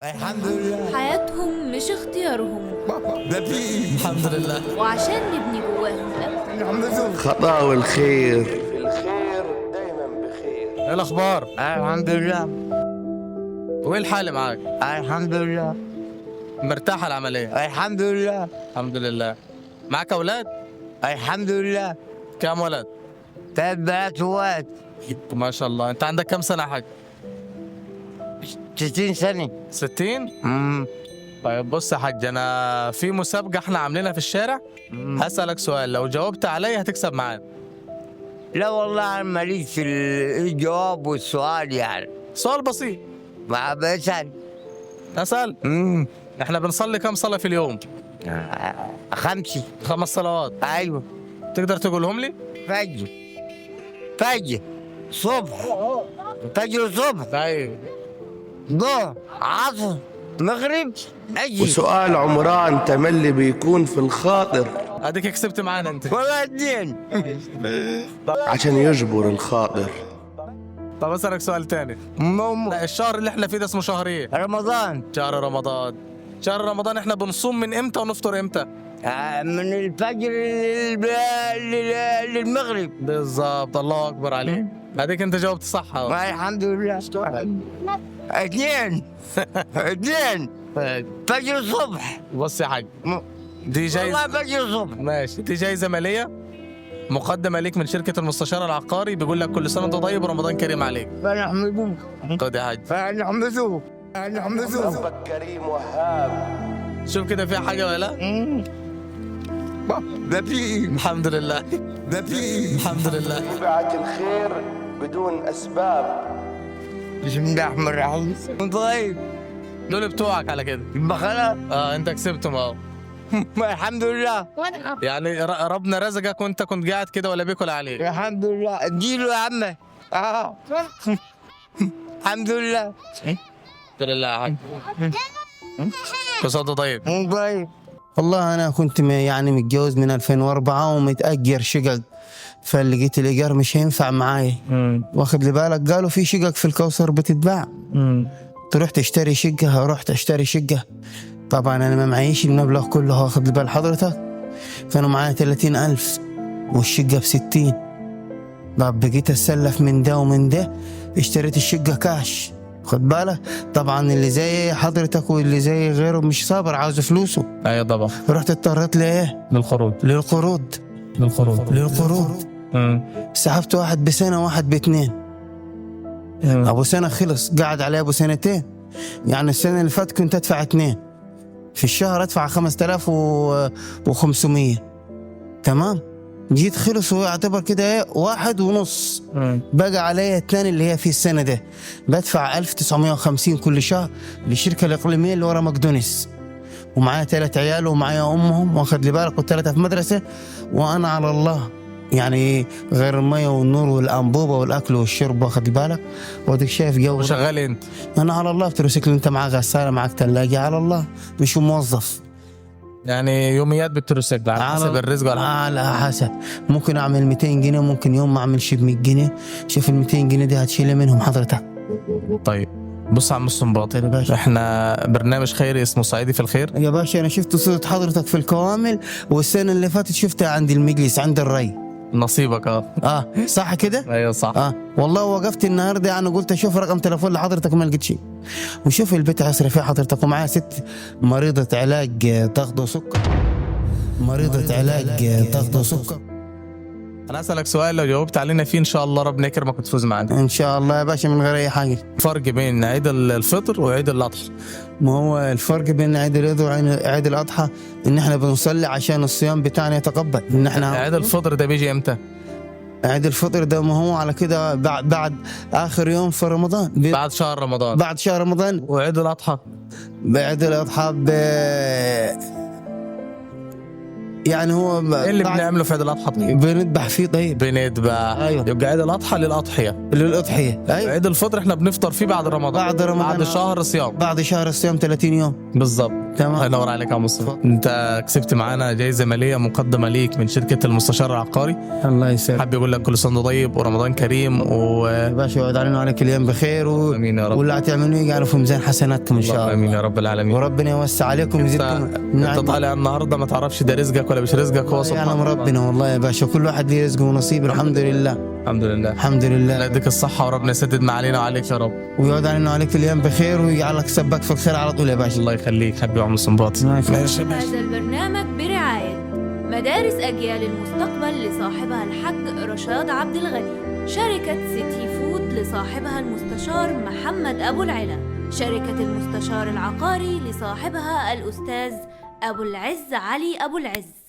الحمد لله. حياتهم مش اختيارهم، ده في الحمد لله. وعشان نبني جواهم ده الحمد لله. خطاوي الخير. الخير دايما بخير. ايه الاخبار؟ الحمد لله. وايه الحال معاك؟ الحمد لله. مرتاحه العمليه؟ الحمد لله. الحمد لله. معاك اولاد؟ الحمد لله. كام ولد؟ 3 بنات وواد. ما شاء الله. انت عندك كام سنه يا حاج؟ 60 سنة. 60؟ امم طيب بص يا حاج، انا في مسابقه احنا عاملينها في الشارع، هسألك سؤال لو جاوبت عليا هتكسب معانا. لا والله انا ماليش في الجواب والسؤال يعني. سؤال بسيط. ما بسأل. اسأل. احنا بنصلي كام صلاه في اليوم؟ 5. 5 صلوات. ايوه. تقدر تقولهم لي؟ فجر. فجر. صبح. فجر صبح. ايوه. ظهر. عصر. مغرب. اجي. وسؤال عمران تملي بيكون في الخاطر اديك كسبت معانا انت. والله الدين. عشان يجبر الخاطر. طب اسألك سؤال تاني. لا، الشهر اللي احنا فيه ده اسمه شهر ايه؟ رمضان. شهر رمضان. شهر رمضان احنا بنصوم من امتى ونفطر امتى؟ من الفجر للمغرب. بالظبط، الله اكبر عليك. هديك انت جاوبت صح اهو. الحمد لله. 2. 2 فجر الصبح. بص يا حاج، دي جايزه. والله فجر الصبح. ماشي، دي جايزه ماليه مقدمه ليك من شركه المستشار العقاري، بيقول لك كل سنه وانت طيب ورمضان كريم عليك. فنحمدوه. خد يا حاج. فنحمدوه. فنحمدوه. ربك كريم وهاب. شوف كده فيها حاجه ولا لا؟ ده في الحمد لله. ده في الحمد لله. تبعت الخير بدون أسباب. بسم الله الرحمن الرحيم. طيب دول بتوعك على كده. يبقى خلاص. انت كسبتهم اهو. الحمد لله. يعني ربنا رزقك وانت كنت قاعد كده ولا بياكل عليك. الحمد لله. اديله يا عمي. الحمد لله. الحمد لله يا حاج. بس انت طيب. طيب. والله أنا كنت يعني متجوز من 2004 ومتأجر شقق، فلقيت الإيجار مش هينفع معاي. واخد لي بالك، قالوا في شقق في الكوثر بتتباع. رحت اشتري شقة، رحت اشتري شقة. طبعا أنا ما معيش المبلغ كله، واخد لي بال حضرتك، كانوا معايا 30,000 والشقة ب60. بقيت أتسلف من ده ومن ده، اشتريت الشقة كاش. خد بالك، طبعا اللي زي حضرتك واللي زي غيره مش صابر، عاوز فلوسه. ايوه طبعا. رحت اضطريت لايه؟ للخروج. للقروض. سحبت واحد بسنة واحد ب2. ابو سنة خلص، قاعد عليه ابو سنتين. يعني السنة اللي فاتت كنت ادفع 2 في الشهر، ادفع 5500. تمام. جيت خلص، ويعتبر كده ايه 1.5. بقى عليا 2 اللي هي في السنة ده، بدفع 1950 كل شهر للشركة الإقليمية اللي ورا ماكدونالدز. ومعايا 3 عيال ومعايا أمهم، واخد لي بالك، و3 في مدرسة. وأنا على الله يعني، غير المية والنور والأنبوبة والأكل والشرب، واخد لي بالك. واديك شايف جو. وشغال انت؟ أنا على الله. بتروسيكل، أنت معاك غسالة، معاك ثلاجة، على الله، مش موظف. يعني يوميات بالتروسيكل على حسب الرزق ولا على حسب. ممكن اعمل 200 جنيه، ممكن يوم ما اعملش ب 100 جنيه. شوف ال 200 جنيه دي هتشيلها منهم حضرتك. طيب بص يا عم الصنباط، احنا برنامج خيري اسمه صعيدي في الخير يا باشا. انا شفت صورة حضرتك في الكوامل، والسنة اللي فاتت شفتها عند المجلس عند الري. نصيبك. صح كده؟ ايوه صح. والله وقفت النهارده يعني، قلت اشوف رقم تليفون لحضرتك، ما لقيت شيء. وشوف البيت عصري فيه حضرتك، ومعايا 6 مريضة علاج ضغط وسكر. انا اسالك سؤال لو جاوبت علينا فيه ان شاء الله ربنا يكرمك وتفوز معانا. ان شاء الله يا باشا، من غير اي حاجة. فرق بين عيد الفطر وعيد الاضحى؟ ما هو الفرق بين عيد الفطر وعيد الاضحى ان احنا بنصلي عشان الصيام بتاعنا يتقبل. ان احنا عيد الفطر ده بيجي امتى؟ عيد الفطر ده ما هو على كده بعد اخر يوم في رمضان، بعد شهر رمضان. بعد شهر رمضان. وعيد الاضحى؟ بعد الاضحى يعني هو ايه اللي بنعمله في عيد الاضحى طيب؟ بنذبح فيه طيب بنذبح. أيوة. يبقى عيد الاضحى للاضحيه. للأضحية. أيوة. عيد الفطر احنا بنفطر فيه بعد رمضان. بعد رمضان. بعد شهر صيام. بعد شهر الصيام 30 يوم. بالظبط. تمام. الله ينور عليك يا مصطفى. انت كسبت معانا جايزه ماليه مقدمه ليك من شركه المستشار العقاري. الله يسعدك. حابب يقول لك كل سنه طيب ورمضان كريم يا باشا يقعد علينا وعليك الايام بخير آمين يا رب. واللي هتعملوه يجعله في ميزان حسناتكم ان شاء الله. امين يا رب العالمين. وربنا يوسع عليكم ويزيدكم انت طالع النهارده ما تعرفش ده رزقك ولا مش رزقك، هو سبحان يعلم الله. ربنا والله يا باشا، كل واحد ليه رزقه ونصيب. الحمد لله. الحمد لله. الحمد الله لله. يديك الصحه وربنا يسدد ما علينا وعليك يا رب. ويقعد علينا وعليك الايام بخير ويجعلك سباك في الخير على طول يا باشا. الله يخليك حبيبي عم سنباطي. ماشي. هذا البرنامج برعاية مدارس أجيال المستقبل لصاحبها الحاج رشاد عبد الغني، شركة سيتي فود لصاحبها المستشار محمد أبو العلا، شركة المستشار العقاري لصاحبها الأستاذ أبو العز علي أبو العز.